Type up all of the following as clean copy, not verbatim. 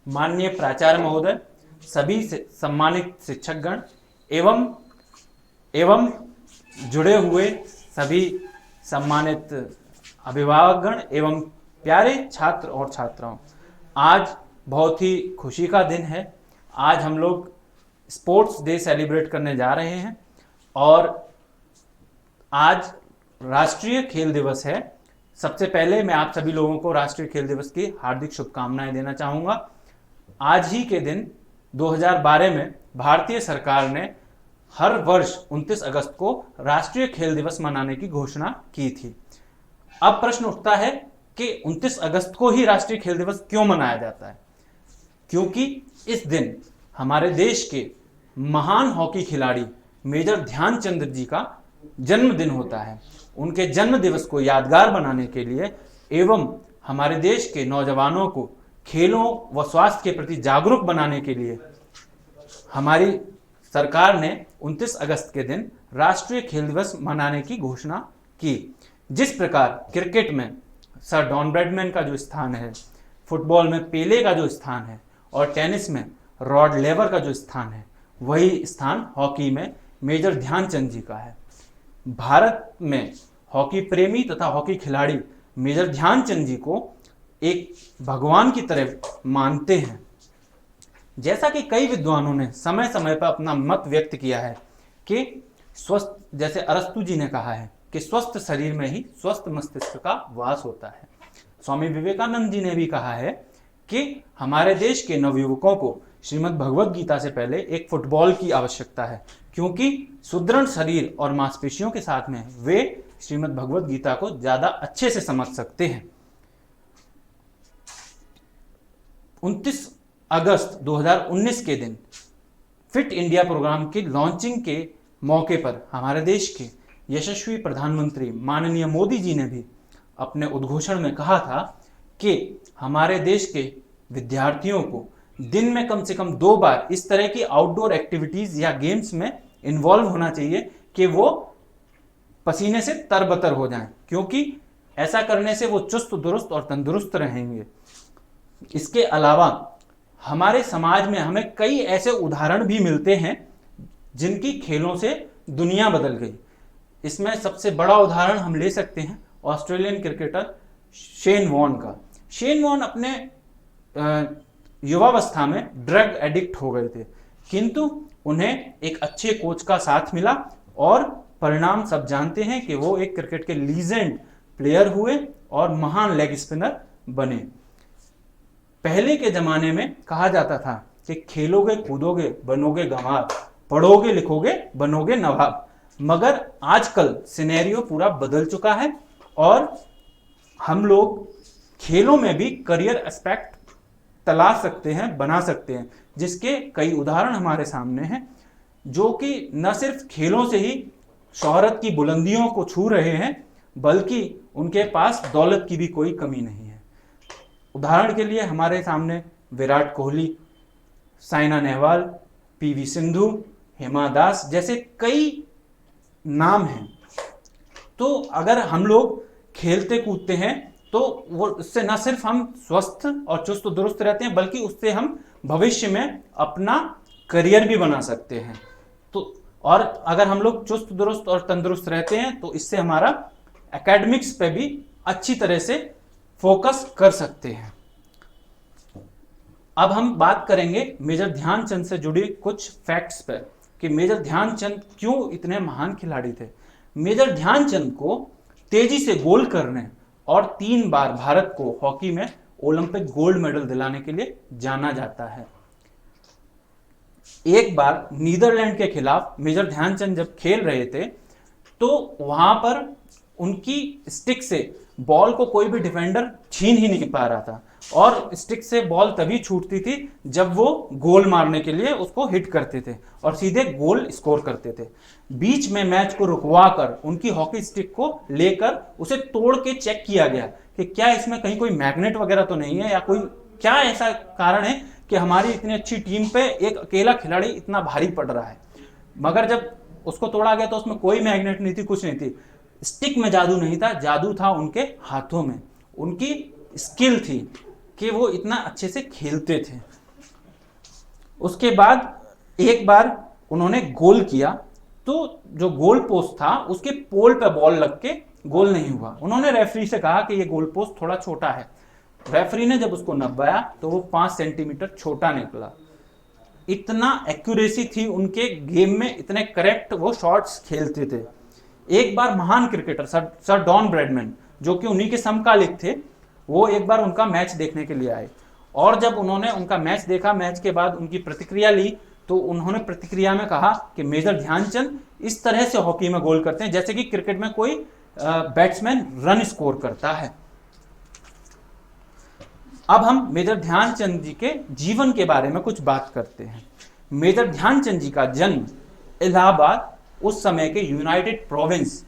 माननीय प्राचार्य महोदय, सभी सम्मानित शिक्षकगण एवं एवं जुड़े हुए सभी सम्मानित अभिभावकगण एवं प्यारे छात्र और छात्राओं, आज बहुत ही खुशी का दिन है। आज हम लोग स्पोर्ट्स डे सेलिब्रेट करने जा रहे हैं और आज राष्ट्रीय खेल दिवस है। सबसे पहले मैं आप सभी लोगों को राष्ट्रीय खेल दिवस की हार्दिक शुभकामनाएं देना चाहूँगा। आज ही के दिन 2012 में भारतीय सरकार ने हर वर्ष 29 अगस्त को राष्ट्रीय खेल दिवस मनाने की घोषणा की थी। अब प्रश्न उठता है कि 29 अगस्त को ही राष्ट्रीय खेल दिवस क्यों मनाया जाता है? क्योंकि इस दिन हमारे देश के महान हॉकी खिलाड़ी मेजर ध्यानचंद जी का जन्मदिन होता है। उनके जन्म दिवस को यादगार बनाने के लिए एवं हमारे देश के नौजवानों को खेलों व स्वास्थ्य के प्रति जागरूक बनाने के लिए हमारी सरकार ने 29 अगस्त के दिन राष्ट्रीय खेल दिवस मनाने की घोषणा की। जिस प्रकार क्रिकेट में सर डॉन ब्रैडमैन का जो स्थान है, फुटबॉल में पेले का जो स्थान है और टेनिस में रॉड लेवर का जो स्थान है, वही स्थान हॉकी में मेजर ध्यानचंद जी का है। भारत में हॉकी प्रेमी तथा हॉकी खिलाड़ी मेजर ध्यानचंद जी को एक भगवान की तरह मानते हैं। जैसा कि कई विद्वानों ने समय समय पर अपना मत व्यक्त किया है कि स्वस्थ, जैसे अरस्तु जी ने कहा है कि स्वस्थ शरीर में ही स्वस्थ मस्तिष्क का वास होता है। स्वामी विवेकानंद जी ने भी कहा है कि हमारे देश के नवयुवकों को श्रीमद् भगवद गीता से पहले एक फुटबॉल की आवश्यकता है, क्योंकि सुदृढ़ शरीर और मांसपेशियों के साथ में वे श्रीमद् भगवद गीता को ज्यादा अच्छे से समझ सकते हैं। 29 अगस्त 2019 के दिन फिट इंडिया प्रोग्राम की लॉन्चिंग के मौके पर हमारे देश के यशस्वी प्रधानमंत्री माननीय मोदी जी ने भी अपने उद्घोषण में कहा था कि हमारे देश के विद्यार्थियों को दिन में कम से कम 2 बार इस तरह की आउटडोर एक्टिविटीज या गेम्स में इन्वॉल्व होना चाहिए कि वो पसीने से तरबतर हो जाएं, क्योंकि ऐसा करने से वो चुस्त दुरुस्त और तंदुरुस्त रहेंगे। इसके अलावा हमारे समाज में हमें कई ऐसे उदाहरण भी मिलते हैं जिनकी खेलों से दुनिया बदल गई। इसमें सबसे बड़ा उदाहरण हम ले सकते हैं ऑस्ट्रेलियन क्रिकेटर शेन वॉर्न का। शेन वॉर्न अपने युवावस्था में ड्रग एडिक्ट हो गए थे, किंतु उन्हें एक अच्छे कोच का साथ मिला और परिणाम सब जानते हैं कि वो एक क्रिकेट के लीजेंड प्लेयर हुए और महान लेग स्पिनर बने। पहले के जमाने में कहा जाता था कि खेलोगे कूदोगे बनोगे गंवार, पढ़ोगे लिखोगे बनोगे नवाब। मगर आजकल सिनेरियो पूरा बदल चुका है और हम लोग खेलों में भी करियर एस्पेक्ट तलाश सकते हैं, बना सकते हैं, जिसके कई उदाहरण हमारे सामने हैं, जो कि न सिर्फ खेलों से ही शोहरत की बुलंदियों को छू रहे हैं, बल्कि उनके पास दौलत की भी कोई कमी नहीं है। उदाहरण के लिए हमारे सामने विराट कोहली, साइना नेहवाल, पीवी सिंधु, हिमा दास जैसे कई नाम हैं। तो अगर हम लोग खेलते कूदते हैं तो वो उससे न सिर्फ हम स्वस्थ और चुस्त दुरुस्त रहते हैं, बल्कि उससे हम भविष्य में अपना करियर भी बना सकते हैं। तो और अगर हम लोग चुस्त दुरुस्त और तंदुरुस्त रहते हैं तो इससे हमारा एकेडमिक्स पे भी अच्छी तरह से फोकस कर सकते हैं। अब हम बात करेंगे मेजर ध्यानचंद से जुड़ी कुछ फैक्ट्स पर कि मेजर ध्यानचंद क्यों इतने महान खिलाड़ी थे। मेजर ध्यानचंद को तेजी से गोल करने और 3 बार भारत को हॉकी में ओलंपिक गोल्ड मेडल दिलाने के लिए जाना जाता है। एक बार नीदरलैंड के खिलाफ मेजर ध्यानचंद जब खेल रहे थे तो वहां पर उनकी स्टिक से बॉल को कोई भी डिफेंडर छीन ही नहीं पा रहा था और स्टिक से बॉल तभी छूटती थी जब वो गोल मारने के लिए उसको हिट करते थे और सीधे गोल स्कोर करते थे। बीच में मैच को रुकवा कर उनकी हॉकी स्टिक को लेकर उसे तोड़ के चेक किया गया कि क्या इसमें कहीं कोई मैग्नेट वगैरह तो नहीं है या कोई क्या ऐसा कारण है कि हमारी इतनी अच्छी टीम पे एक अकेला खिलाड़ी इतना भारी पड़ रहा है। मगर जब उसको तोड़ा गया तो उसमें कोई मैग्नेट नहीं थी, कुछ नहीं थी। स्टिक में जादू नहीं था, जादू था उनके हाथों में, उनकी स्किल थी। कि वो इतना अच्छे से खेलते थे। उसके बाद एक बार उन्होंने गोल किया तो जो गोल पोस्ट था उसके पोल पे बॉल लग के गोल नहीं हुआ। उन्होंने रेफरी से कहा कि ये गोल पोस्ट थोड़ा छोटा है। रेफरी ने जब उसको नपवाया तो वो 5 सेंटीमीटर छोटा निकला। इतना एक्यूरेसी थी उनके गेम में, इतने करेक्ट वो शॉट्स खेलते थे। एक बार महान क्रिकेटर सर डॉन ब्रैडमैन, जो कि उन्हीं के समकालिक थे, वो एक बार उनका मैच देखने के लिए आए और जब उन्होंने उनका मैच देखा, मैच के बाद उनकी प्रतिक्रिया ली, तो उन्होंने प्रतिक्रिया में कहा कि मेजर ध्यानचंद इस तरह से हॉकी में गोल करते हैं जैसे कि क्रिकेट में कोई बैट्समैन रन स्कोर करता है। अब हम मेजर ध्यानचंद जी के जीवन के बारे में कुछ बात करते हैं। मेजर ध्यानचंद जी का जन्म इलाहाबाद, उस समय के यूनाइटेड प्रोविंस,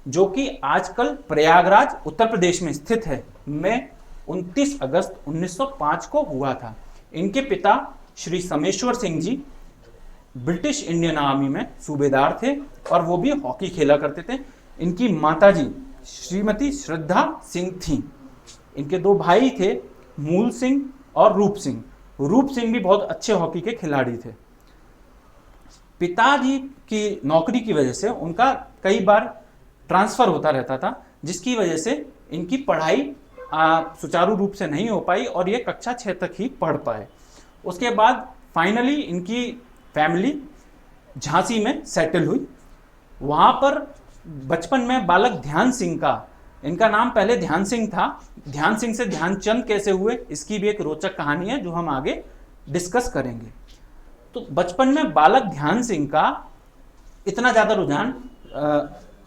जो कि आजकल प्रयागराज उत्तर प्रदेश में स्थित है, में 29 अगस्त 1905 को हुआ था। इनके पिता Shri Sameshwar Singh ji British Indian army में सूबेदार थे और वो भी हॉकी खेला करते थे। इनकी माताजी श्रीमती श्रद्धा सिंह थी। इनके 2 भाई थे, मूल सिंह और रूप सिंह। रूप सिंह भी बहुत अच्छे हॉकी के खिलाड़ी थे। पिताजी की नौकरी की वजह से उनका कई बार ट्रांसफर होता रहता था, जिसकी वजह से इनकी पढ़ाई सुचारू रूप से नहीं हो पाई और ये कक्षा 6 तक ही पढ़ पाए। उसके बाद फाइनली इनकी फैमिली झांसी में सेटल हुई। वहाँ पर बचपन में बालक ध्यान सिंह का, इनका नाम पहले ध्यान सिंह था, ध्यान सिंह से ध्यानचंद कैसे हुए, इसकी भी एक रोचक कहानी है जो हम आगे डिस्कस करेंगे। तो बचपन में बालक ध्यान सिंह का इतना ज़्यादा रुझान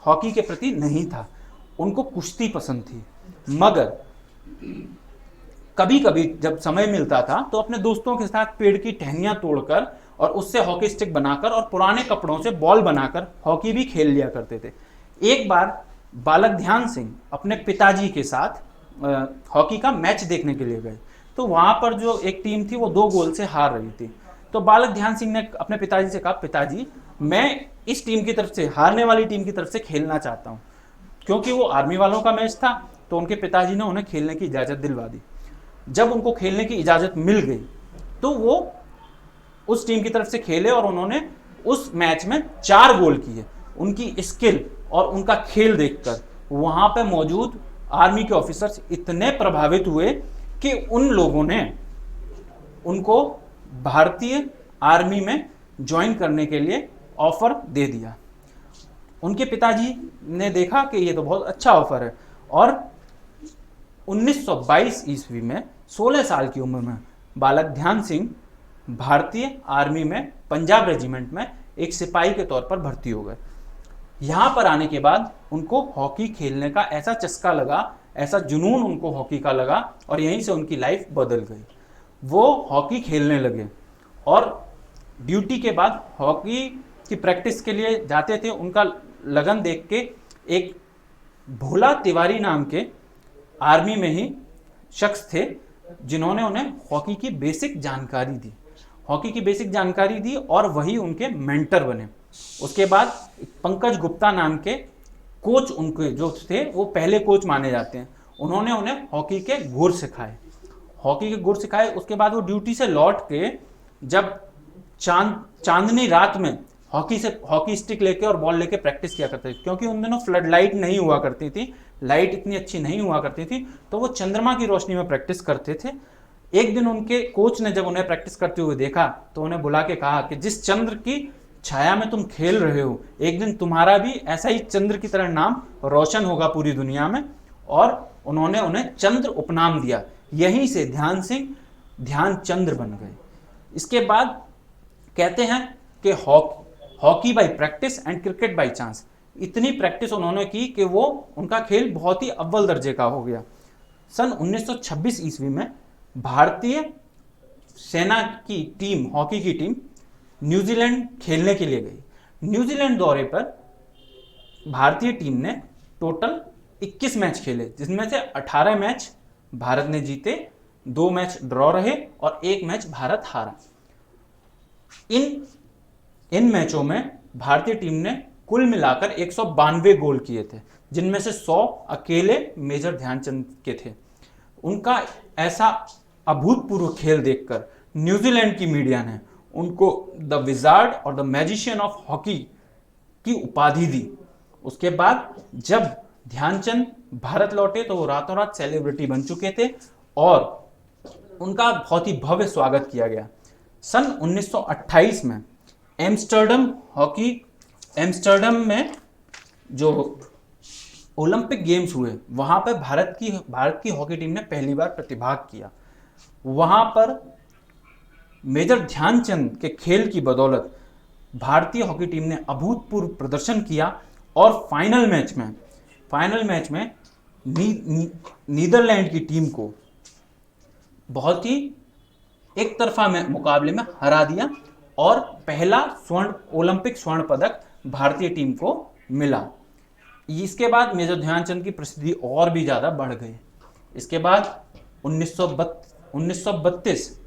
हॉकी के प्रति नहीं था। उनको कुश्ती पसंद थी, मगर कभी कभी जब समय मिलता था तो अपने दोस्तों के साथ पेड़ की टहनियाँ तोड़कर और उससे हॉकी स्टिक बनाकर और पुराने कपड़ों से बॉल बनाकर हॉकी भी खेल लिया करते थे। एक बार बालक ध्यान सिंह अपने पिताजी के साथ हॉकी का मैच देखने के लिए गए, तो वहाँ पर जो एक टीम थी वो 2 गोल से हार रही थी। तो बालक ध्यान सिंह ने अपने पिताजी से कहा, पिताजी मैं इस टीम की तरफ से, हारने वाली टीम की तरफ से खेलना चाहता हूँ। क्योंकि वो आर्मी वालों का मैच था तो उनके पिताजी ने उन्हें खेलने की इजाज़त दिलवा दी। जब उनको खेलने की इजाज़त मिल गई तो वो उस टीम की तरफ से खेले और उन्होंने उस मैच में 4 गोल किए। उनकी स्किल और उनका खेल देखकर वहाँ पे मौजूद आर्मी के ऑफिसर्स इतने प्रभावित हुए कि उन लोगों ने उनको भारतीय आर्मी में ज्वाइन करने के लिए ऑफर दे दिया। उनके पिताजी ने देखा कि ये तो बहुत अच्छा ऑफर है और 1922 ईस्वी में 16 साल की उम्र में बालक ध्यान सिंह भारतीय आर्मी में पंजाब रेजिमेंट में एक सिपाही के तौर पर भर्ती हो गए। यहाँ पर आने के बाद उनको हॉकी खेलने का ऐसा चस्का लगा, ऐसा जुनून उनको हॉकी का लगा और यहीं से उनकी लाइफ बदल गई। वो हॉकी खेलने लगे और ड्यूटी के बाद हॉकी की प्रैक्टिस के लिए जाते थे। उनका लगन देख के एक भोला तिवारी नाम के आर्मी में ही शख्स थे जिन्होंने उन्हें हॉकी की बेसिक जानकारी दी और वही उनके मेंटर बने। उसके बाद पंकज गुप्ता नाम के कोच उनके जो थे वो पहले कोच माने जाते हैं। उन्होंने उन्हें हॉकी के गुर सिखाए। उसके बाद वो ड्यूटी से लौट के जब चांदनी रात में हॉकी स्टिक लेके और बॉल लेके प्रैक्टिस किया करते थे। क्योंकि उन दिनों फ्लड लाइट नहीं हुआ करती थी, लाइट इतनी अच्छी नहीं हुआ करती थी, तो वो चंद्रमा की रोशनी में प्रैक्टिस करते थे। एक दिन उनके कोच ने जब उन्हें प्रैक्टिस करते हुए देखा तो उन्हें बुला के कहा कि जिस चंद्र की छाया में तुम खेल रहे हो, एक दिन तुम्हारा भी ऐसा ही चंद्र की तरह नाम रोशन होगा पूरी दुनिया में। और उन्होंने उन्हें चंद्र उपनाम दिया। यहीं से ध्यान सिंह ध्यानचंद्र बन गए। इसके बाद कहते हैं कि hockey bye practice and cricket by chance, इतनी प्रैक्टिस उन्होंने की कि वो उनका खेल बहुत ही अव्वल दर्जे का हो गया। सन 1926 ईस्वी में भारतीय सेना की टीम, हॉकी की टीम न्यूजीलैंड खेलने के लिए गई। न्यूजीलैंड दौरे पर भारतीय टीम ने टोटल 21 मैच खेले, जिसमें से 18 मैच भारत ने जीते, 2 मैच ड्रॉ रहे और 1 मैच भारत हारा। इन मैचों में भारतीय टीम ने कुल मिलाकर 192 गोल किए थे, जिनमें से 100 अकेले मेजर ध्यानचंद के थे। उनका ऐसा अभूतपूर्व खेल देखकर न्यूजीलैंड की मीडिया ने उनको द विजार्ड और द मैजिशियन ऑफ हॉकी की उपाधि दी। उसके बाद जब ध्यानचंद भारत लौटे तो वो रातों रात सेलिब्रिटी बन चुके थे और उनका बहुत ही भव्य स्वागत किया गया। सन 1928 में एम्स्टर्डम में जो ओलंपिक गेम्स हुए वहां पर भारत की हॉकी टीम ने पहली बार प्रतिभाग किया। वहां पर मेजर ध्यानचंद के खेल की बदौलत भारतीय हॉकी टीम ने अभूतपूर्व प्रदर्शन किया और फाइनल मैच में नीदरलैंड की टीम को बहुत ही एक तरफा मुकाबले में हरा दिया और पहला ओलंपिक स्वर्ण पदक भारतीय टीम को मिला। इसके बाद मेजर ध्यानचंद की प्रसिद्धि और भी ज्यादा बढ़ गई। इसके बाद 1932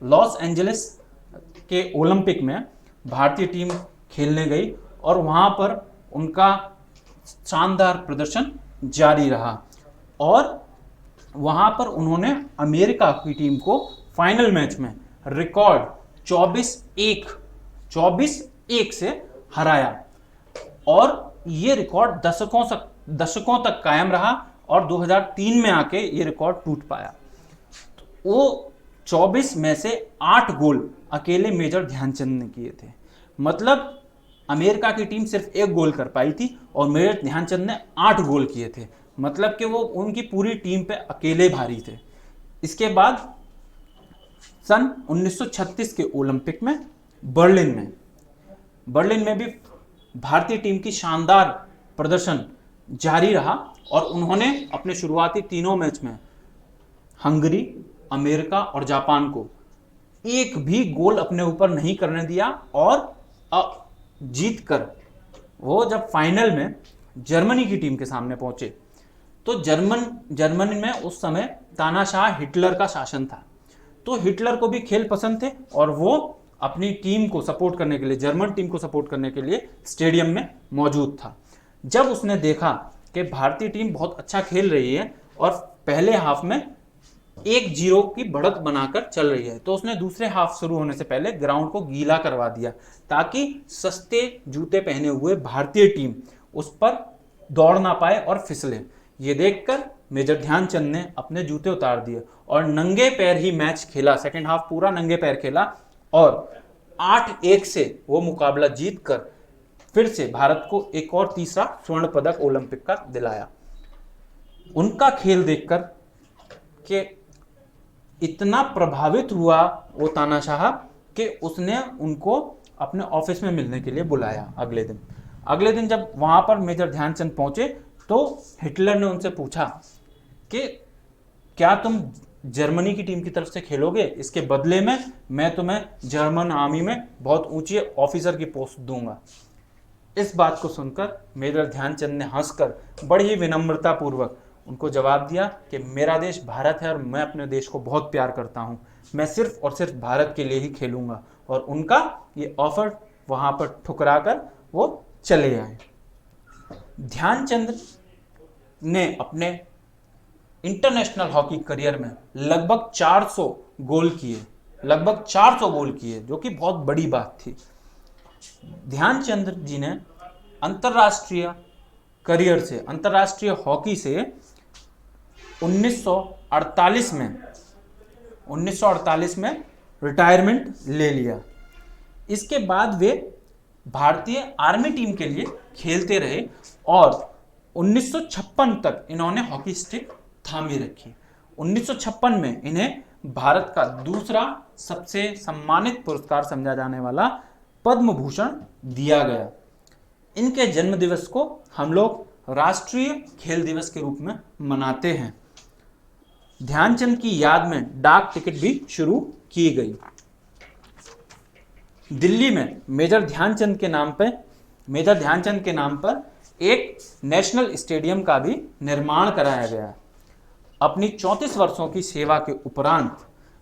लॉस एंजलिस के ओलंपिक में भारतीय टीम खेलने गई और वहां पर उनका शानदार प्रदर्शन जारी रहा और वहां पर उन्होंने अमेरिका की टीम को फाइनल मैच में रिकॉर्ड 24-1 से हराया और ये रिकॉर्ड दशकों तक कायम रहा और 2003 में आके ये रिकॉर्ड टूट पाया। वो 24 में से 8 गोल अकेले मेजर ध्यानचंद ने किए थे। मतलब अमेरिका की टीम सिर्फ 1 गोल कर पाई थी और मेजर ध्यानचंद ने 8 गोल किए थे। मतलब कि वो उनकी पूरी टीम पे अकेले भारी थे। इसके बाद सन 1936 के ओलंपिक में बर्लिन में भी भारतीय टीम की शानदार प्रदर्शन जारी रहा और उन्होंने अपने शुरुआती तीनों मैच में हंगरी, अमेरिका और जापान को एक भी गोल अपने ऊपर नहीं करने दिया और जीतकर वो जब फाइनल में जर्मनी की टीम के सामने पहुंचे तो जर्मनी में उस समय तानाशाह हिटलर का शासन था। तो हिटलर को भी खेल पसंद थे और वो अपनी टीम को सपोर्ट करने के लिए, जर्मन टीम को सपोर्ट करने के लिए स्टेडियम में मौजूद था। जब उसने देखा कि भारतीय टीम बहुत अच्छा खेल रही है और पहले हाफ में 1-0 की बढ़त बनाकर चल रही है, तो उसने दूसरे हाफ शुरू होने से पहले ग्राउंड को गीला करवा दिया ताकि सस्ते जूते पहने हुए भारतीय टीम उस पर दौड़ ना पाए और फिसले। ये देखकर मेजर ध्यानचंद ने अपने जूते उतार दिए और नंगे पैर ही मैच खेला। सेकंड हाफ पूरा नंगे पैर खेला और 8-1 से वो मुकाबला जीतकर फिर से भारत को एक और तीसरा स्वर्ण पदक ओलंपिक का दिलाया। उनका खेल देखकर कि इतना प्रभावित हुआ वो तानाशाह कि उसने उनको अपने ऑफिस में मिलने के लिए बुलाया। अगले दिन जब वहां पर मेजर ध्यानचंद पहुंचे तो हिटलर ने उनसे पूछा कि क्या तुम जर्मनी की टीम की तरफ से खेलोगे, इसके बदले में मैं तुम्हें जर्मन आर्मी में बहुत ऊंची ऑफिसर की पोस्ट दूंगा। इस बात को सुनकर मेजर ध्यानचंद ने हंसकर बड़ी ही विनम्रता पूर्वक उनको जवाब दिया कि मेरा देश भारत है और मैं अपने देश को बहुत प्यार करता हूं, मैं सिर्फ और सिर्फ भारत के लिए ही खेलूंगा। और उनका ये ऑफर वहां पर ठुकरा कर वो चले आए। ध्यानचंद ने अपने इंटरनेशनल हॉकी करियर में लगभग 400 गोल किए, जो कि बहुत बड़ी बात थी। ध्यानचंद जी ने अंतरराष्ट्रीय हॉकी से 1948 में रिटायरमेंट ले लिया। इसके बाद वे भारतीय आर्मी टीम के लिए खेलते रहे और 1956 तक इन्होंने हॉकी स्टिक थामी रखी। 1956 में इन्हें भारत का दूसरा सबसे सम्मानित पुरस्कार समझा जाने वाला पद्म भूषण दिया गया। इनके जन्म दिवस को हम लोग राष्ट्रीय खेल दिवस के रूप में मनाते हैं। ध्यानचंद की याद में डाक टिकट भी शुरू की गई। दिल्ली में मेजर ध्यानचंद के नाम पर एक नेशनल स्टेडियम का भी निर्माण कराया गया। अपनी 34 वर्षों की सेवा के उपरांत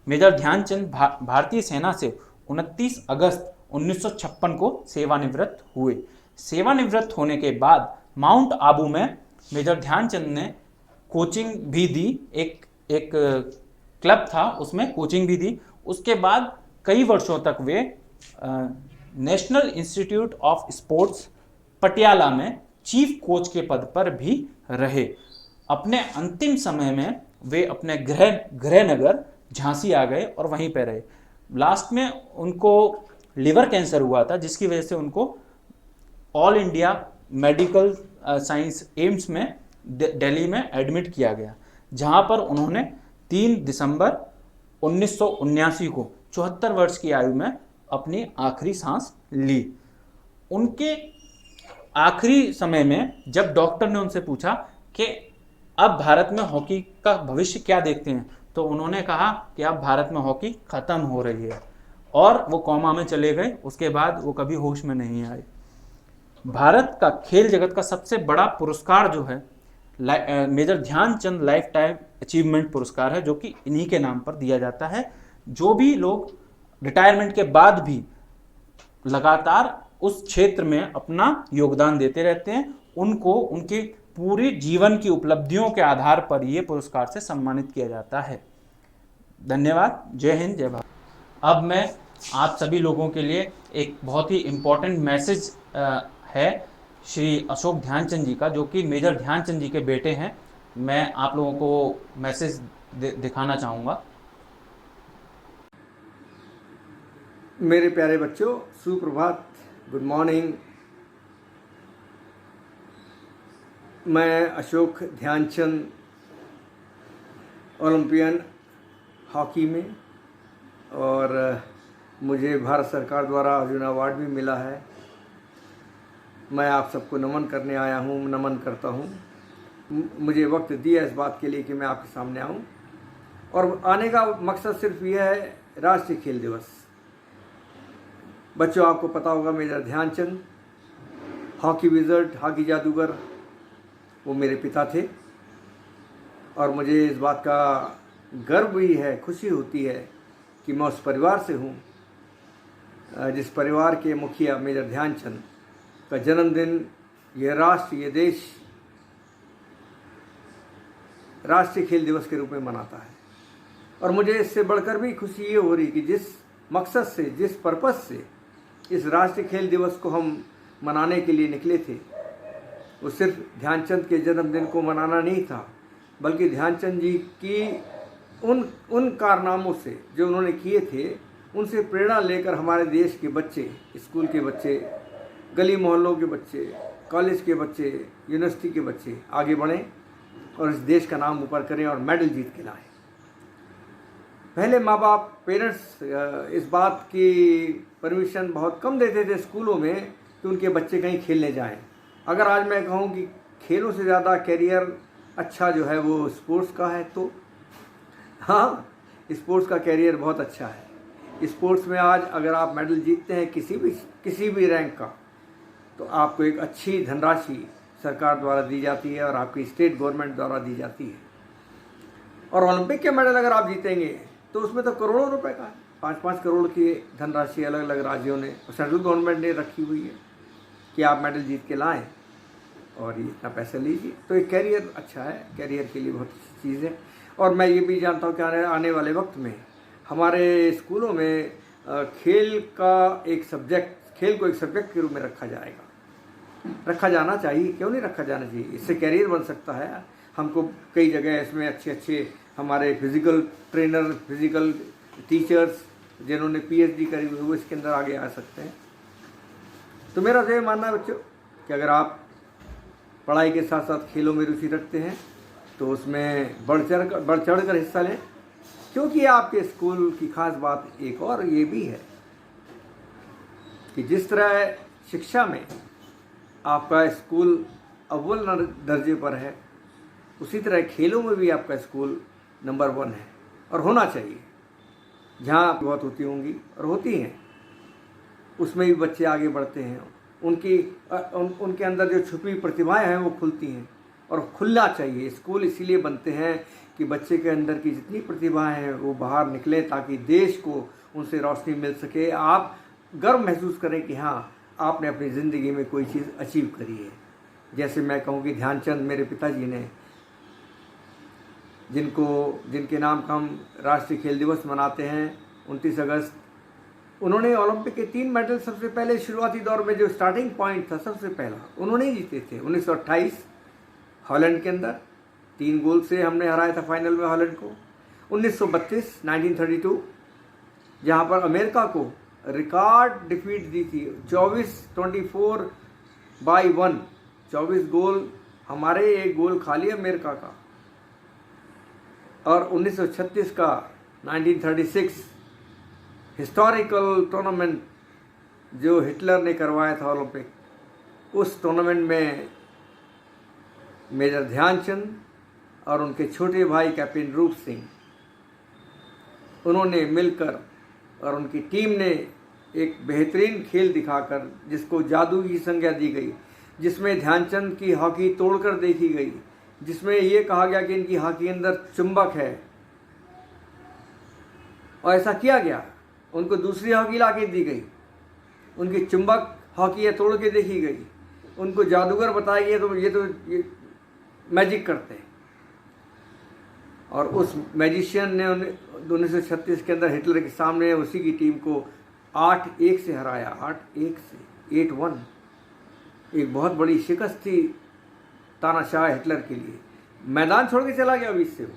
मेजर ध्यानचंद भारतीय सेना से 29 अगस्त 1956 को सेवानिवृत्त हुए। सेवानिवृत्त होने के बाद माउंट आबू में मेजर ध्यानचंद ने कोचिंग भी दी। एक क्लब था उसमें कोचिंग भी दी। उसके बाद कई वर्षों तक वे national institute of sports Patiala में चीफ कोच के पद पर भी रहे। अपने अंतिम समय में वे अपने गृह नगर झांसी आ गए और वहीं पर रहे। लास्ट में उनको लिवर कैंसर हुआ था, जिसकी वजह से उनको all India medical science AIIMS में दिल्ली में एडमिट किया गया, जहां पर उन्होंने 3 दिसंबर 1979 को 74 वर्ष की आयु में अपनी आखिरी सांस ली। उनके आखिरी समय में जब डॉक्टर ने उनसे पूछा कि अब भारत में हॉकी का भविष्य क्या देखते हैं, तो उन्होंने कहा कि अब भारत में हॉकी खत्म हो रही है, और वो कोमा में चले गए। उसके बाद वो कभी होश में नहीं आए। भारत का खेल जगत का सबसे बड़ा पुरस्कार जो है major Dhyan Chand lifetime achievement पुरस्कार है, जो कि इन्हीं के नाम पर दिया जाता है। जो भी लोग रिटायरमेंट के बाद भी लगातार उस क्षेत्र में अपना योगदान देते रहते हैं, उनको उनके पूरे जीवन की उपलब्धियों के आधार पर ये पुरस्कार से सम्मानित किया जाता है। धन्यवाद। जय हिंद, जय भारत। अब मैं आप सभी लोगों के लिए एक बहुत ही इम्पोर्टेंट मैसेज है श्री अशोक ध्यानचंद जी का, जो कि मेजर ध्यानचंद जी के बेटे हैं। मैं आप लोगों को मैसेज दिखाना चाहूँगा। मेरे प्यारे बच्चों, सुप्रभात, गुड मॉर्निंग। मैं अशोक ध्यानचंद, ओलंपियन हॉकी में, और मुझे भारत सरकार द्वारा अर्जुन अवार्ड भी मिला है। मैं आप सबको नमन करने आया हूँ, नमन करता हूँ। मुझे वक्त दिया इस बात के लिए कि मैं आपके सामने आऊँ, और आने का मकसद सिर्फ यह है, राष्ट्रीय खेल दिवस। बच्चों, आपको पता होगा major Dhyan Chand hockey wizard, hockey जादूगर, वो मेरे पिता थे, और मुझे इस बात का गर्व भी है, खुशी होती है कि मैं उस परिवार से हूँ जिस परिवार के मुखिया मेजर ध्यानचंद का जन्मदिन यह राष्ट्र, ये देश राष्ट्रीय खेल दिवस के रूप में मनाता है। और मुझे इससे बढ़कर भी खुशी ये हो रही कि जिस मकसद से, जिस पर्पस से इस राष्ट्रीय खेल दिवस को हम मनाने के लिए निकले थे, वो सिर्फ ध्यानचंद के जन्मदिन को मनाना नहीं था, बल्कि ध्यानचंद जी की उन कारनामों से जो उन्होंने किए थे, उनसे प्रेरणा लेकर हमारे देश के बच्चे, स्कूल के बच्चे, गली मोहल्लों के बच्चे, कॉलेज के बच्चे, यूनिवर्सिटी के बच्चे आगे बढ़ें और इस देश का नाम ऊपर करें और मेडल जीत के लाएं। पहले माँ बाप, पेरेंट्स इस बात की परमिशन बहुत कम देते थे स्कूलों में कि उनके बच्चे कहीं खेलने जाएं। अगर आज मैं कहूँ कि खेलों से ज़्यादा कैरियर अच्छा जो है वो स्पोर्ट्स का है, तो हाँ, स्पोर्ट्स का कैरियर बहुत अच्छा है। स्पोर्ट्स में आज अगर आप मेडल जीतते हैं किसी भी रैंक का, तो आपको एक अच्छी धनराशि सरकार द्वारा दी जाती है और आपकी स्टेट गवर्नमेंट द्वारा दी जाती है। और ओलंपिक के मेडल अगर आप जीतेंगे तो उसमें तो करोड़ों रुपए का है, 5-5 करोड़ की धनराशि अलग अलग राज्यों ने और सेंट्रल गवर्नमेंट ने रखी हुई है कि आप मेडल जीत के लाएं और ये इतना पैसा लीजिए। तो एक कैरियर अच्छा है, कैरियर के लिए बहुत अच्छी चीज़ है। और मैं ये भी जानता हूँ कि आने वाले वक्त में हमारे स्कूलों में खेल को एक सब्जेक्ट के रूप में रखा जाना चाहिए। क्यों नहीं रखा जाना चाहिए? इससे कैरियर बन सकता है। हमको कई जगह इसमें अच्छे हमारे फिजिकल ट्रेनर, फिजिकल टीचर्स जिन्होंने PhD करी हुई, वो इसके अंदर आगे आ सकते हैं। तो मेरा तो ये मानना है बच्चों कि अगर आप पढ़ाई के साथ साथ खेलों में रुचि रखते हैं तो उसमें बढ़ चढ़ कर हिस्सा लें, क्योंकि आपके स्कूल की खास बात एक और ये भी है कि जिस तरह शिक्षा में आपका स्कूल अव्वल दर्जे पर है, उसी तरह खेलों में भी आपका स्कूल नंबर 1 है और होना चाहिए। जहाँ बहुत होती होंगी और होती हैं, उसमें भी बच्चे आगे बढ़ते हैं। उनके अंदर जो छुपी प्रतिभाएं हैं वो खुलती हैं और खुलना चाहिए। स्कूल इसीलिए बनते हैं कि बच्चे के अंदर की जितनी प्रतिभाएं हैं वो बाहर निकले, ताकि देश को उनसे रोशनी मिल सके। आप गर्व महसूस करें कि हाँ, आपने अपनी ज़िंदगी में कोई चीज़ अचीव करी है। जैसे मैं कहूँ कि ध्यानचंद मेरे पिताजी ने जिनके नाम का हम राष्ट्रीय खेल दिवस मनाते हैं 29 अगस्त, उन्होंने ओलंपिक के 3 मेडल सबसे पहले शुरुआती दौर में जो स्टार्टिंग पॉइंट था सबसे पहला उन्होंने ही जीते थे। 1928 हॉलैंड के अंदर 3 गोल से हमने हराया था फाइनल में हॉलैंड को। 1932 जहाँ पर अमेरिका को रिकॉर्ड डिफीट दी थी 24-1, 24 गोल हमारे, 1 गोल खाली अमेरिका का। और 1936 का 1936 हिस्टोरिकल टूर्नामेंट जो हिटलर ने करवाया था ओलंपिक, उस टूर्नामेंट में मेजर ध्यानचंद और उनके छोटे भाई कैप्टन रूप सिंह, उन्होंने मिलकर और उनकी टीम ने एक बेहतरीन खेल दिखाकर, जिसको जादू की संज्ञा दी गई, जिसमें ध्यानचंद की हॉकी तोड़कर देखी गई, जिसमें ये कहा गया कि इनकी हॉकी अंदर चुंबक है, और ऐसा किया गया। उनको दूसरी हॉकी ला के दी गई, उनकी चुंबक हॉकी तोड़ के देखी गई, उनको जादूगर बताया गया तो ये मैजिक करते हैं। और उस मैजिशियन ने 1936 के अंदर हिटलर के सामने उसी की टीम को 8-1 से हराया, 8-1 से 8-1। एक बहुत बड़ी शिकस्त थी तानाशाह हिटलर के लिए, मैदान छोड़ के चला गया बीच से वो।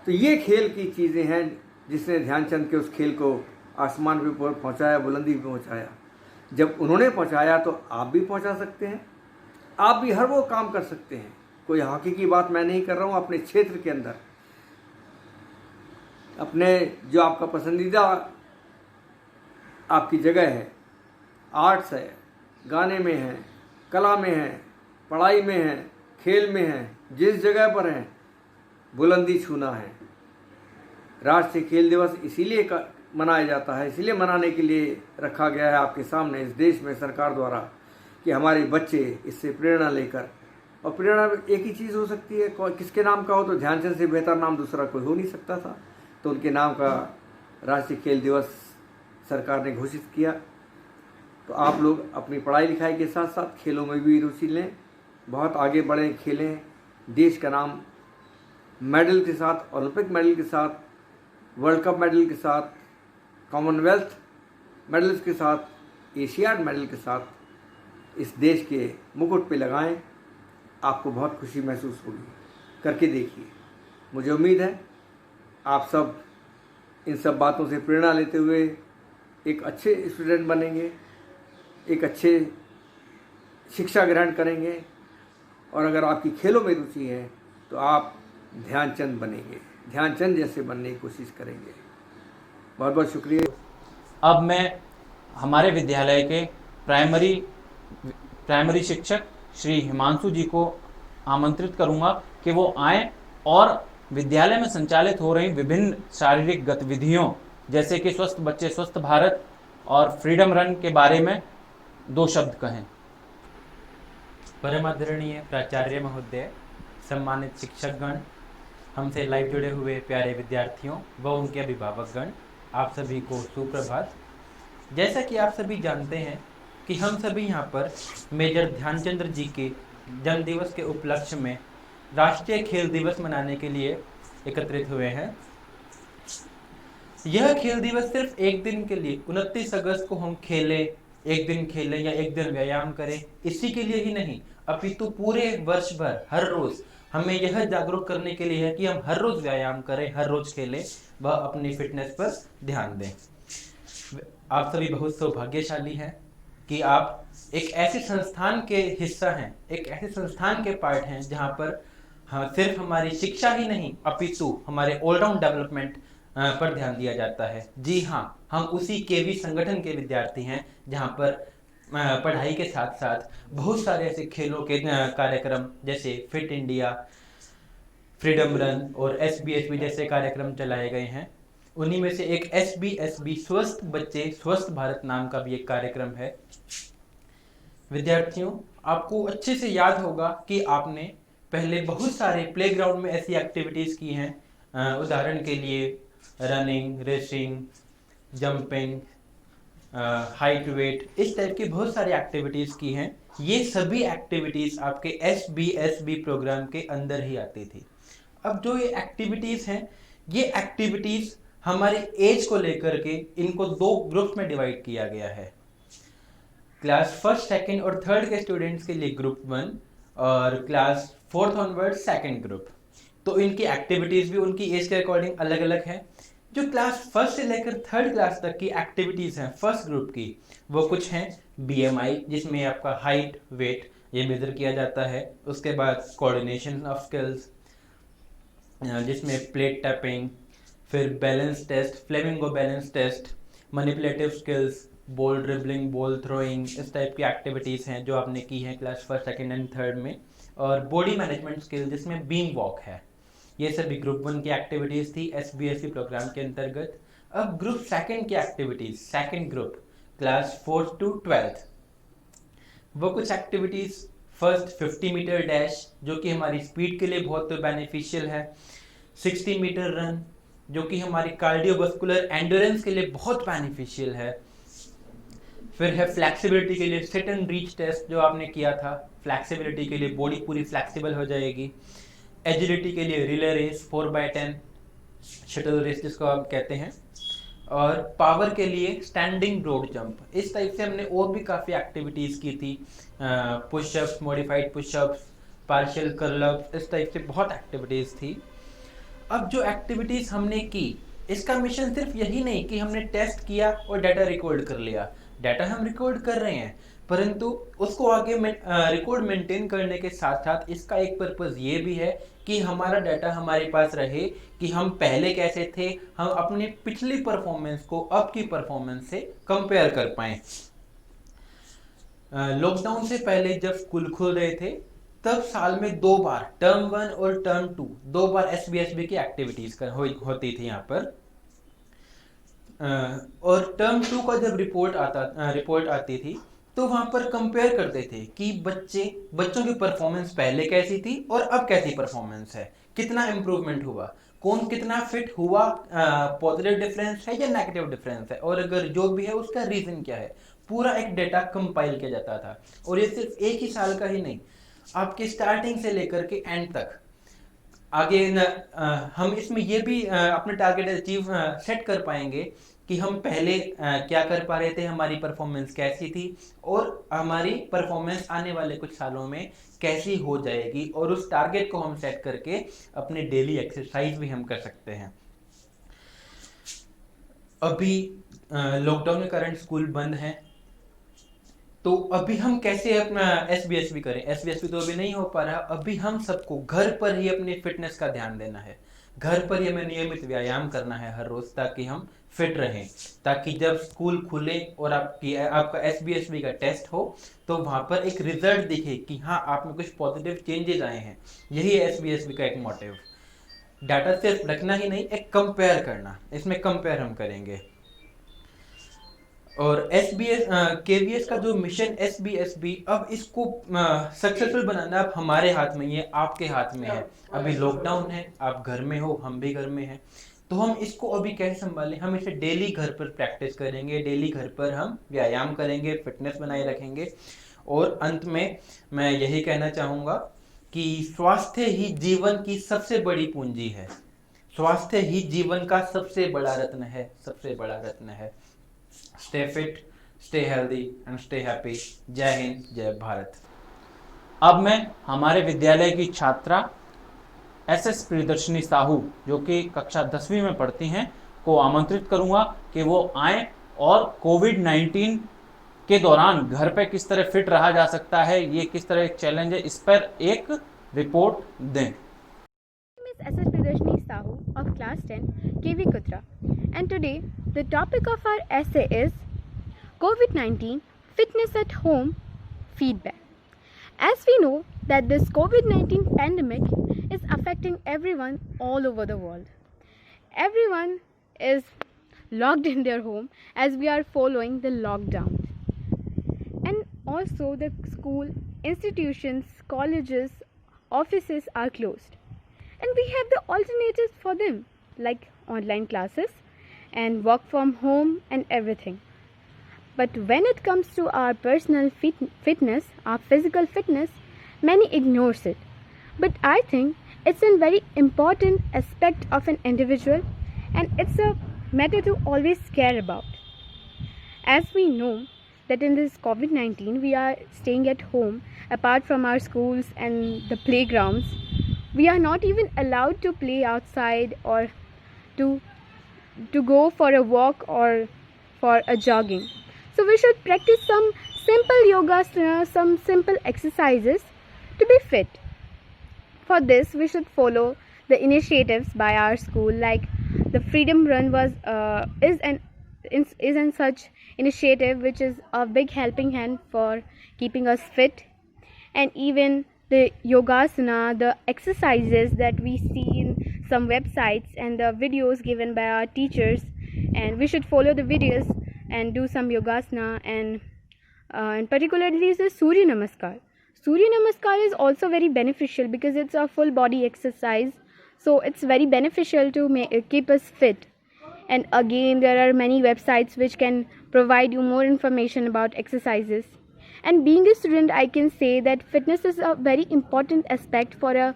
तो ये खेल की चीज़ें हैं जिसने ध्यानचंद के उस खेल को आसमान पे पहुंचाया, बुलंदी पे पहुंचाया। जब उन्होंने पहुंचाया तो आप भी पहुंचा सकते हैं, आप भी हर वो काम कर सकते हैं। कोई हॉकी की बात मैं नहीं कर रहा हूँ, अपने क्षेत्र के अंदर अपने जो आपका पसंदीदा आपकी जगह है, आर्ट्स है, गाने में है, कला में है, पढ़ाई में है, खेल में है, जिस जगह पर है बुलंदी छूना है। राष्ट्रीय खेल दिवस इसीलिए मनाया जाता है, इसीलिए मनाने के लिए रखा गया है आपके सामने इस देश में सरकार द्वारा, कि हमारे बच्चे इससे प्रेरणा लेकर, और प्रेरणा एक ही चीज़ हो सकती है, किसके नाम का हो, तो ध्यानचंद से बेहतर नाम दूसरा कोई हो नहीं सकता था, तो उनके नाम का राष्ट्रीय खेल दिवस सरकार ने घोषित किया। तो आप लोग अपनी पढ़ाई लिखाई के साथ साथ खेलों में भी रुचि लें, बहुत आगे बढ़ें, खेलें, देश का नाम मेडल के साथ, ओलंपिक मेडल के साथ, वर्ल्ड कप मेडल के साथ, कॉमनवेल्थ मेडल्स के साथ, एशियाड मेडल के साथ इस देश के मुकुट पे लगाएं। आपको बहुत खुशी महसूस होगी, करके देखिए। मुझे उम्मीद है आप सब इन सब बातों से प्रेरणा लेते हुए एक अच्छे स्टूडेंट बनेंगे, एक अच्छे शिक्षा ग्रहण करेंगे, और अगर आपकी खेलों में रुचि है तो आप ध्यानचंद बनेंगे, ध्यानचंद जैसे बनने की कोशिश करेंगे। बहुत बहुत शुक्रिया। अब मैं हमारे विद्यालय के प्राइमरी शिक्षक श्री हिमांशु जी को आमंत्रित करूंगा कि वो आएं और विद्यालय में संचालित हो रही विभिन्न शारीरिक गतिविधियों जैसे कि स्वस्थ बच्चे स्वस्थ भारत और फ्रीडम रन के बारे में 2 शब्द कहें। परम आदरणीय प्राचार्य महोदय, सम्मानित शिक्षकगण, हमसे लाइव जुड़े हुए प्यारे विद्यार्थियों व उनके अभिभावकगण, आप सभी को सुप्रभात। जैसा कि आप सभी जानते हैं कि हम सभी यहाँ पर मेजर ध्यानचंद जी के जन्मदिवस के उपलक्ष्य में राष्ट्रीय खेल दिवस मनाने के लिए एकत्रित हुए हैं। यह खेल दिवस सिर्फ एक दिन के लिए 29 अगस्त को हम खेलें, एक दिन खेलें या एक दिन व्यायाम करें, इसी के लिए ही नहीं, अपितु पूरे वर्ष भर हर रोज हमें यह जागरूक करने के लिए है कि हम हर रोज व्यायाम करें, हर रोज खेलें व अपनी फिटनेस पर ध्यान दें। आप सभी बहुत सौभाग्यशाली हैं कि आप एक ऐसे संस्थान के हिस्सा हैं, एक ऐसे संस्थान के पार्ट हैं जहां पर सिर्फ हमारी शिक्षा ही नहीं अपितु हमारे ऑलराउंड डेवलपमेंट पर ध्यान दिया जाता है। जी हाँ, हम उसी केवी संगठन के विद्यार्थी हैं जहां पर पढ़ाई के साथ साथ बहुत सारे ऐसे खेलों के कार्यक्रम जैसे फिट इंडिया, फ्रीडम रन और SBSB जैसे कार्यक्रम चलाए गए हैं। उन्हीं में से एक SBSB स्वस्थ बच्चे स्वस्थ भारत नाम का भी एक कार्यक्रम है। विद्यार्थियों, आपको अच्छे से याद होगा कि आपने पहले बहुत सारे प्लेग्राउंड में ऐसी एक्टिविटीज़ की हैं, उदाहरण के लिए running, racing, jumping, height weight, इस टाइप की बहुत सारी एक्टिविटीज़ की हैं। ये सभी एक्टिविटीज़ आपके SBSB प्रोग्राम के अंदर ही आती थी। अब जो ये एक्टिविटीज़ हैं, ये एक्टिविटीज़ हमारे एज को लेकर के इनको 2 ग्रुप में डिवाइड किया गया है। क्लास 1st, 2nd और 3rd के स्टूडेंट्स के लिए ग्रुप 1 और class 4th onward 2nd group. तो इनकी एक्टिविटीज़ भी उनकी एज के अकॉर्डिंग अलग अलग है। जो क्लास 1st से लेकर 3rd क्लास तक की एक्टिविटीज़ हैं फर्स्ट ग्रुप की, वो कुछ हैं BMI, जिसमें आपका हाइट वेट ये मेज़र किया जाता है। उसके बाद कोऑर्डिनेशन ऑफ स्किल्स, जिसमें प्लेट टैपिंग, फिर balance test, flamingo balance test, manipulative skills, ball dribbling, ball throwing, इस टाइप की एक्टिविटीज़ हैं जो आपने की हैं class 1st, 2nd and 3rd में। और बॉडी मैनेजमेंट स्किल, जिसमें बीम वॉक है। ये सभी ग्रुप 1 की एक्टिविटीज़ थी SBSE प्रोग्राम के अंतर्गत। अब ग्रुप 2nd की activities, 2nd group class 4th to 12th, वो कुछ एक्टिविटीज़, फर्स्ट 50 मीटर डैश जो कि हमारी स्पीड के लिए बहुत बेनिफिशियल है, 60 मीटर रन जो कि हमारी कार्डियोवास्कुलर एंड्योरेंस के लिए बहुत बेनिफिशियल है। फिर है फ्लैक्सिबिलिटी के लिए सिट एंड रीच टेस्ट जो आपने किया था, फ्लैक्सिबिलिटी के लिए बॉडी पूरी फ्लैक्सिबल हो जाएगी। एजिलिटी के लिए relay race 4x10 shuttle race जिसको आप कहते हैं, और पावर के लिए स्टैंडिंग ब्रॉड जंप। इस टाइप से हमने और भी काफ़ी एक्टिविटीज़ की थी, पुशअप्स, मॉडिफाइड पुशअप्स, पार्शियल कर्लअप्स, इस टाइप से बहुत एक्टिविटीज़ थी। अब जो एक्टिविटीज़ हमने की, इसका मिशन सिर्फ यही नहीं कि हमने टेस्ट किया और डाटा रिकॉर्ड कर लिया। डाटा हम रिकॉर्ड कर रहे हैं, परंतु उसको आगे रिकॉर्ड मेंटेन करने के साथ साथ इसका एक पर्पज़ ये भी है कि हमारा डाटा हमारे पास रहे कि हम पहले कैसे थे, हम अपनी पिछली परफॉर्मेंस को अब की परफॉर्मेंस से कंपेयर कर पाएँ। लॉकडाउन से पहले जब स्कूल खुल रहे थे तब साल में 2 बार, टर्म 1 और टर्म 2, 2 बार SBSB की एक्टिविटीज़ होती थी यहाँ पर। और टर्म 2 का जब रिपोर्ट आती थी तो वहाँ पर कंपेयर करते थे कि बच्चों की परफॉर्मेंस पहले कैसी थी और अब कैसी परफॉर्मेंस है, कितना इम्प्रूवमेंट हुआ, कौन कितना फिट हुआ, पॉजिटिव डिफरेंस है या नेगेटिव डिफरेंस है, और अगर जो भी है उसका रीज़न क्या है। पूरा एक डेटा कंपाइल किया जाता था। और ये सिर्फ एक ही साल का ही नहीं, आपके स्टार्टिंग से लेकर के एंड तक। आगे हम इसमें ये भी अपने टारगेट अचीव सेट कर पाएंगे कि हम पहले क्या कर पा रहे थे, हमारी परफॉर्मेंस कैसी थी और हमारी परफॉर्मेंस आने वाले कुछ सालों में कैसी हो जाएगी, और उस टारगेट को हम सेट करके अपने डेली एक्सरसाइज भी हम कर सकते हैं। अभी लॉकडाउन के कारण स्कूल बंद हैं, तो अभी हम कैसे अपना SBSB करें। SBSB तो अभी नहीं हो पा रहा। अभी हम सबको घर पर ही अपनी फिटनेस का ध्यान देना है, घर पर ही हमें नियमित व्यायाम करना है हर रोज, ताकि हम फिट रहें, ताकि जब स्कूल खुले और आपका SBSB का टेस्ट हो तो वहाँ पर एक रिजल्ट दिखे कि हाँ आप में कुछ पॉजिटिव चेंजेस आए हैं। यही है SBSB का एक मोटिव। डाटा सिर्फ रखना ही नहीं, एक कंपेयर करना, इसमें कंपेयर हम करेंगे। और KVS का जो मिशन SBSB, अब इसको सक्सेसफुल बनाना अब हमारे हाथ में ही है, आपके हाथ में है। अभी लॉकडाउन है, आप घर में हो, हम भी घर में हैं, तो हम इसको अभी कैसे संभालें। हम इसे डेली घर पर प्रैक्टिस करेंगे, डेली घर पर हम व्यायाम करेंगे, फिटनेस बनाए रखेंगे। और अंत में मैं यही कहना चाहूँगा कि स्वास्थ्य ही जीवन की सबसे बड़ी पूंजी है, स्वास्थ्य ही जीवन का सबसे बड़ा रत्न है, सबसे बड़ा रत्न है। Stay fit, stay healthy and stay happy. जय हिंद, जय भारत। अब मैं हमारे विद्यालय की छात्रा SS प्रियदर्शनी साहू, जो कि कक्षा 10वीं में पढ़ती हैं, को आमंत्रित करूंगा कि वो आएँ और कोविड-19 के दौरान घर पे किस तरह फिट रहा जा सकता है, ये किस तरह एक चैलेंज है, इस पर एक रिपोर्ट दें। Miss SS Priyadarshini Sahu of class 10 KV Kutra, and today the topic of our essay is COVID-19 Fitness at Home Feedback. As we know that this COVID-19 pandemic is affecting everyone all over the world. Everyone is locked in their home as we are following the lockdown. And also the school, institutions, colleges, offices are closed. And we have the alternatives for them, like online classes and work from home and everything. But when it comes to our personal fitness, our physical fitness, many ignores it. But I think It's a very important aspect of an individual, and it's a matter to always care about. As we know that in this COVID-19 we are staying at home apart from our schools and the playgrounds. We are not even allowed to play outside or to go for a walk or for a jogging. So we should practice some simple yoga, some simple exercises to be fit. For this, we should follow the initiatives by our school, like the Freedom Run is an such initiative which is a big helping hand for keeping us fit, and even the yogasana, the exercises that we see in some websites and the videos given by our teachers, and we should follow the videos and do some yogasana, and particularly is the Surya Namaskar. Surya Namaskar is also very beneficial because it's a full body exercise, so it's very beneficial to keep us fit. And again, there are many websites which can provide you more information about exercises. And being a student, I can say that fitness is a very important aspect for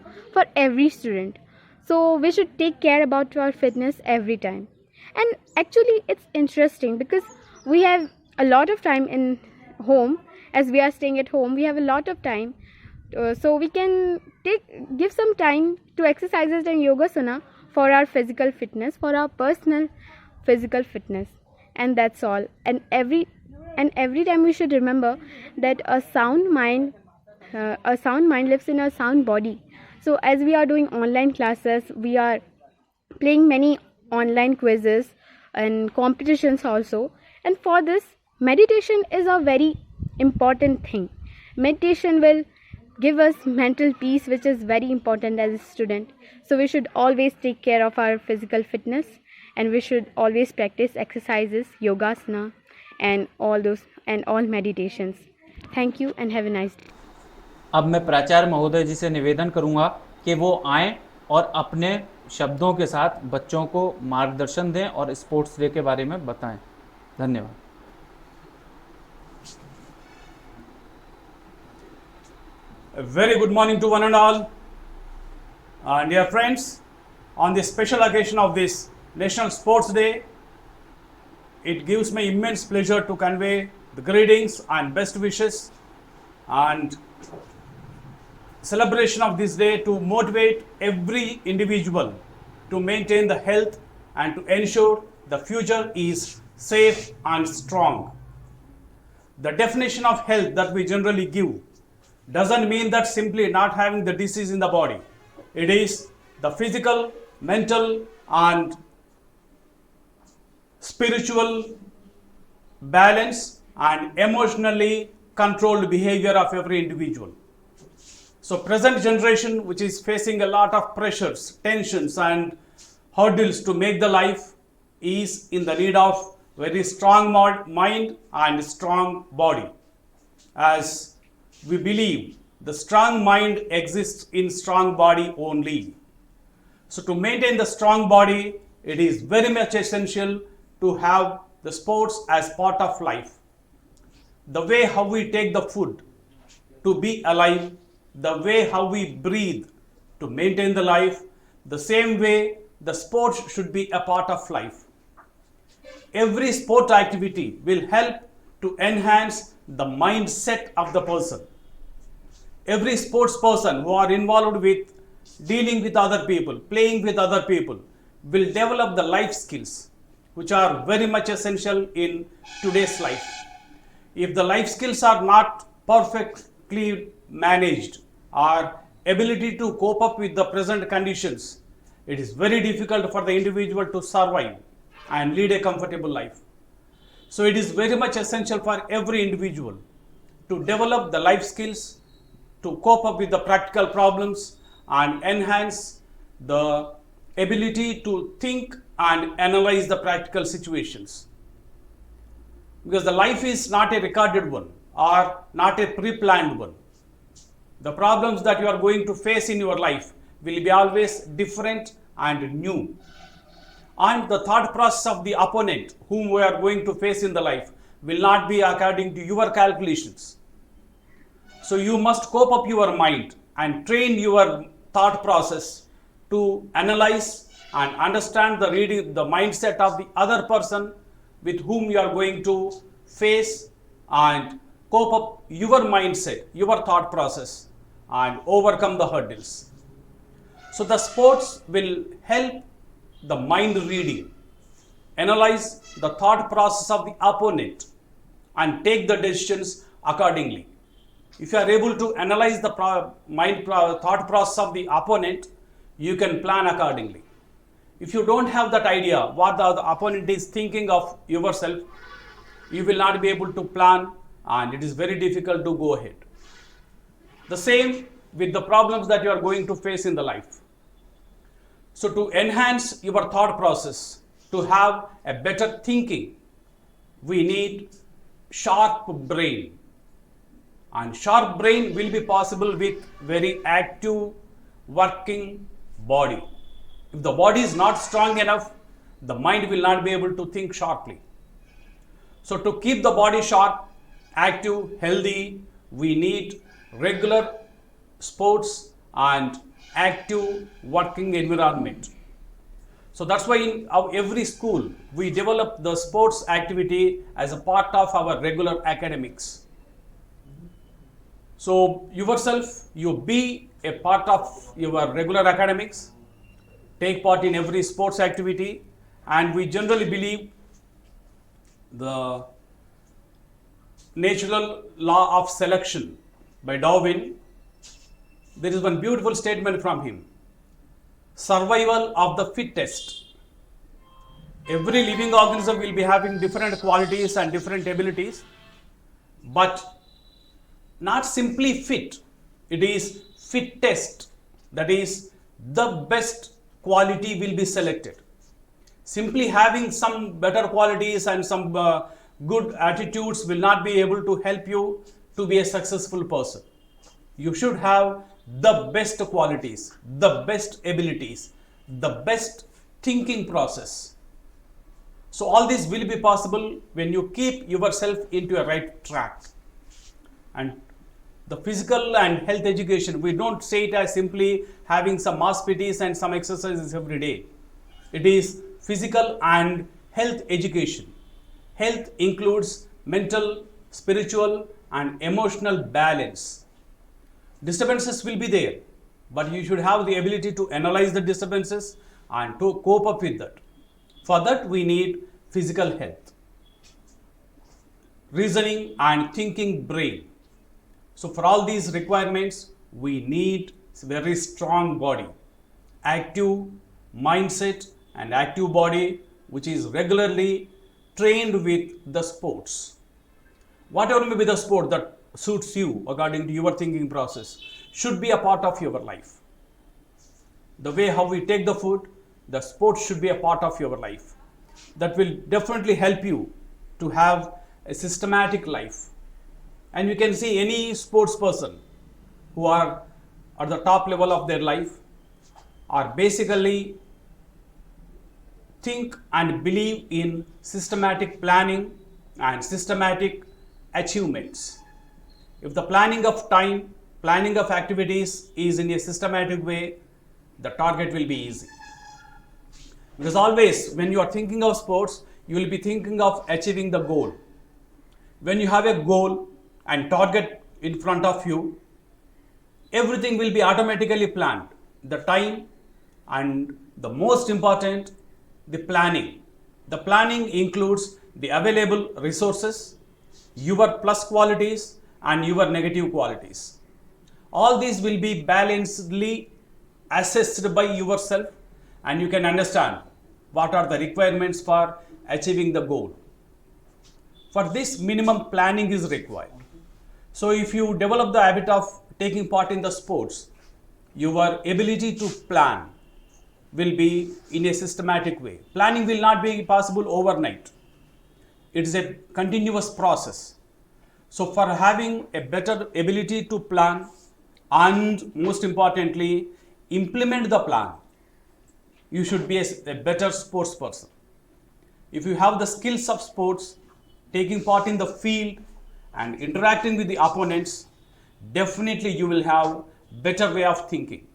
every student. So we should take care about our fitness every time. And actually, it's interesting because we have a lot of time in home. As we are staying at home, we have a lot of time, so we can give some time to exercises and yogasana for our physical fitness, for our personal physical fitness, and that's all. And every time we should remember that a sound mind lives in a sound body. So as we are doing online classes, we are playing many online quizzes and competitions also, and for this, meditation is a very important thing. Meditation will give us mental peace, which is very important as a student. So we should always take care of our physical fitness, and we should always practice exercises, yogasana, and all meditations. Thank you and have a nice day. अब मैं प्राचार्य महोदय जी से निवेदन करूंगा कि वो आएं और अपने शब्दों के साथ बच्चों को मार्गदर्शन दें और स्पोर्ट्स डे के बारे में बताएं। धन्यवाद। A very good morning to one and all. Dear friends, on this special occasion of this National Sports Day, it gives me immense pleasure to convey the greetings and best wishes and celebration of this day to motivate every individual to maintain the health and to ensure the future is safe and strong. The definition of health that we generally give doesn't mean that simply not having the disease in the body. It is the physical, mental, and spiritual balance and emotionally controlled behavior of every individual. So present generation, which is facing a lot of pressures, tensions, and hurdles to make the life, is in the need of very strong mind and strong body. As we believe the strong mind exists in strong body only. So to maintain the strong body, it is very much essential to have the sports as part of life. The way how we take the food to be alive, the way how we breathe to maintain the life, the same way the sports should be a part of life. Every sport activity will help to enhance the mindset of the person. Every sports person who are involved with dealing with other people, playing with other people, will develop the life skills which are very much essential in today's life. If the life skills are not perfectly managed or ability to cope up with the present conditions, it is very difficult for the individual to survive and lead a comfortable life. So it is very much essential for every individual to develop the life skills, to cope up with the practical problems and enhance the ability to think and analyze the practical situations. Because the life is not a recorded one or not a pre-planned one. The problems that you are going to face in your life will be always different and new. And the thought process of the opponent whom we are going to face in the life will not be according to your calculations. So you must cope up your mind and train your thought process to analyze and understand the mindset of the other person with whom you are going to face and cope up your mindset, your thought process, and overcome the hurdles. So the sports will help the mind reading, analyze the thought process of the opponent, and take the decisions accordingly. If you are able to analyze the thought process of the opponent, you can plan accordingly. If you don't have that idea what the opponent is thinking of yourself, you will not be able to plan, and it is very difficult to go ahead. The same with the problems that you are going to face in the life. So to enhance your thought process, to have a better thinking, we need sharp brain. And sharp brain will be possible with very active working body. If the body is not strong enough, the mind will not be able to think sharply. So to keep the body sharp, active, healthy, we need regular sports and active working environment. So that's why in every school we develop the sports activity as a part of our regular academics. So yourself, you be a part of your regular academics, take part in every sports activity, and we generally believe the natural law of selection by Darwin. There is one beautiful statement from him: survival of the fittest. Every living organism will be having different qualities and different abilities, but not simply fit, it is fittest. That is, the best quality will be selected. Simply having some better qualities and some good attitudes will not be able to help you to be a successful person. You should have the best qualities, the best abilities, the best thinking process. So all this will be possible when you keep yourself into a right track. And the physical and health education, we don't say it as simply having some mass PTs and some exercises every day. It is physical and health education. Health includes mental, spiritual, and emotional balance. Disturbances will be there, but you should have the ability to analyze the disturbances and to cope up with that. For that, we need physical health, reasoning and thinking brain. So for all these requirements, we need very strong body, active mindset and active body, which is regularly trained with the sports. Whatever may be the sport that suits you according to your thinking process should be a part of your life. The way how we take the food, the sport should be a part of your life. That will definitely help you to have a systematic life. And you can see any sports person who are at the top level of their life are basically think and believe in systematic planning and systematic achievements. If the planning of time, planning of activities is in a systematic way, the target will be easy. Because always when you are thinking of sports, you will be thinking of achieving the goal. When you have a goal and target in front of you, everything will be automatically planned. The time and the most important, the planning. The planning includes the available resources, your plus qualities and your negative qualities. All these will be balancedly assessed by yourself, and you can understand what are the requirements for achieving the goal. For this, minimum planning is required. So if you develop the habit of taking part in the sports, your ability to plan will be in a systematic way. Planning will not be possible overnight. It is a continuous process. So for having a better ability to plan and most importantly, implement the plan, you should be a better sports person. If you have the skills of sports, taking part in the field and interacting with the opponents, definitely you will have better way of thinking.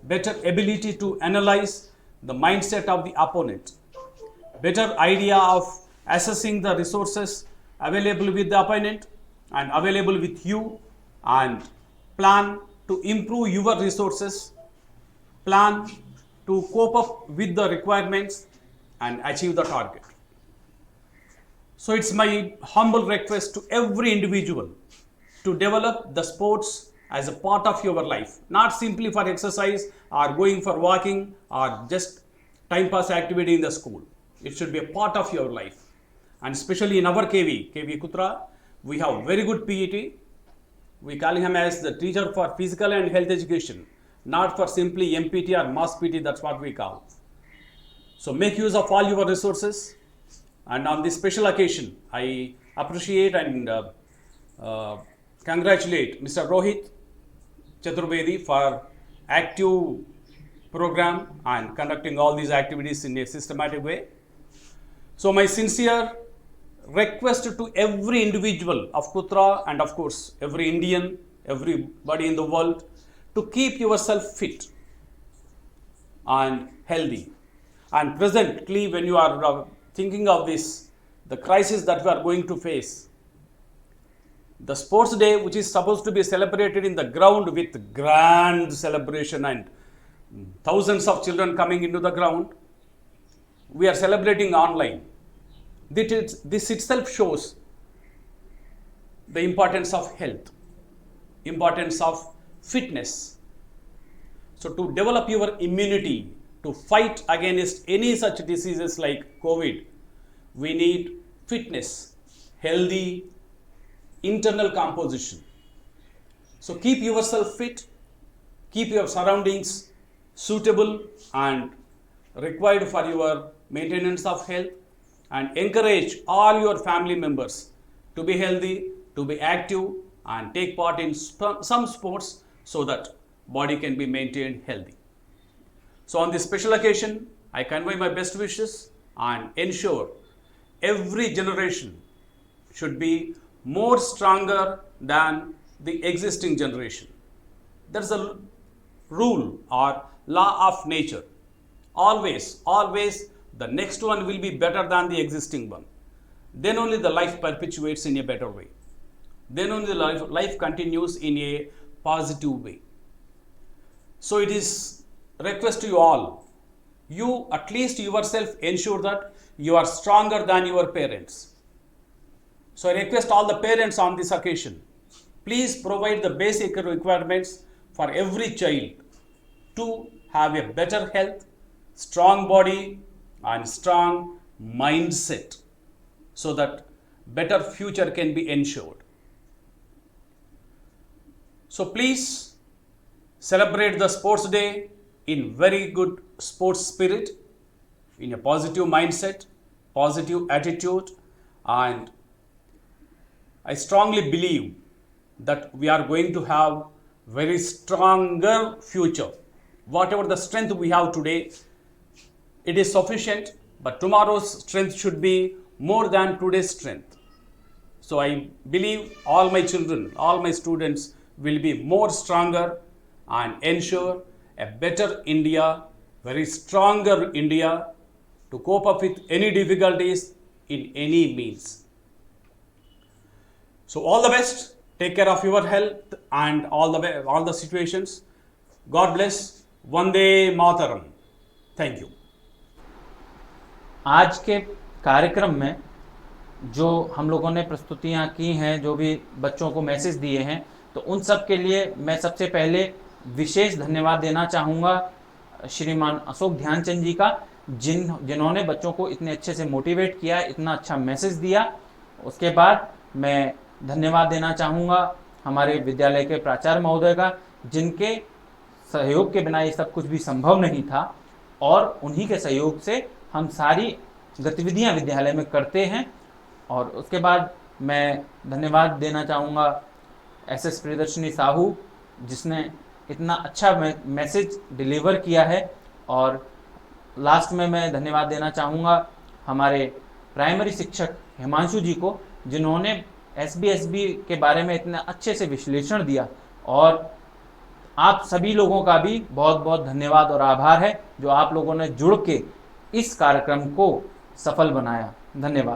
better ability to analyze the mindset of the opponent, better idea of assessing the resources available with the opponent and available with you, and plan to improve your resources, plan to cope up with the requirements and achieve the target. So it's my humble request to every individual to develop the sports as a part of your life, not simply for exercise or going for walking or just time pass activity in the school. It should be a part of your life. And especially in our KV Kutra, we have very good PET. We call him as the teacher for physical and health education, not for simply MPT or mass PT, that's what we call. So make use of all your resources. And on this special occasion, I appreciate and congratulate Mr. Rohit Chaturvedi for active program and conducting all these activities in a systematic way. So my sincere request to every individual of Kutra and of course every Indian, everybody in the world, to keep yourself fit and healthy. And presently, when you are thinking of this, the crisis that we are going to face, the sports day, which is supposed to be celebrated in the ground with grand celebration and thousands of children coming into the ground, we are celebrating online. This itself shows the importance of health, importance of fitness. So to develop your immunity to fight against any such diseases like COVID, we need fitness, healthy internal composition. So keep yourself fit, keep your surroundings suitable and required for your maintenance of health, and encourage all your family members to be healthy, to be active and take part in some sports so that body can be maintained healthy. So on this special occasion, I convey my best wishes and ensure every generation should be more stronger than the existing generation. There's a rule or law of nature. Always the next one will be better than the existing one. Then only the life perpetuates in a better way. Then only the life continues in a positive way. So it is request to you all, you at least yourself ensure that you are stronger than your parents. So I request all the parents on this occasion, please provide the basic requirements for every child to have a better health, strong body and strong mindset so that better future can be ensured. So please celebrate the sports day in very good sports spirit, in a positive mindset, positive attitude, and I strongly believe that we are going to have very stronger future. Whatever the strength we have today, it is sufficient, but tomorrow's strength should be more than today's strength. So I believe all my children, all my students will be more stronger and ensure a better India, very stronger India to cope up with any difficulties in any means. So all the best, take care of your health and all the situations. God bless. Vande Mataram. Thank you. आज के कार्यक्रम में जो हम लोगों ने प्रस्तुतियां की हैं, जो भी बच्चों को मैसेज दिए हैं, तो उन सब के लिए मैं सबसे पहले विशेष धन्यवाद देना चाहूँगा श्रीमान अशोक ध्यानचंद जी का, जिन्होंने बच्चों को इतने अच्छे से मोटिवेट किया, इतना अच्छा मैसेज दिया। उसके बाद मैं धन्यवाद देना चाहूँगा हमारे विद्यालय के प्राचार्य महोदय का, जिनके सहयोग के बिना ये सब कुछ भी संभव नहीं था, और उन्हीं के सहयोग से हम सारी गतिविधियां विद्यालय में करते हैं। और उसके बाद मैं धन्यवाद देना चाहूँगा एसएस प्रियदर्शनी साहू, जिसने इतना अच्छा मैसेज डिलीवर किया है। और लास्ट में मैं धन्यवाद देना चाहूँगा हमारे प्राइमरी शिक्षक हिमांशु जी को, जिन्होंने एसबीएसबी के बारे में इतना अच्छे से विश्लेषण दिया और आप सभी लोगों का भी बहुत बहुत धन्यवाद और आभार है जो आप लोगों ने जुड़ के इस कार्यक्रम को सफल बनाया। धन्यवाद।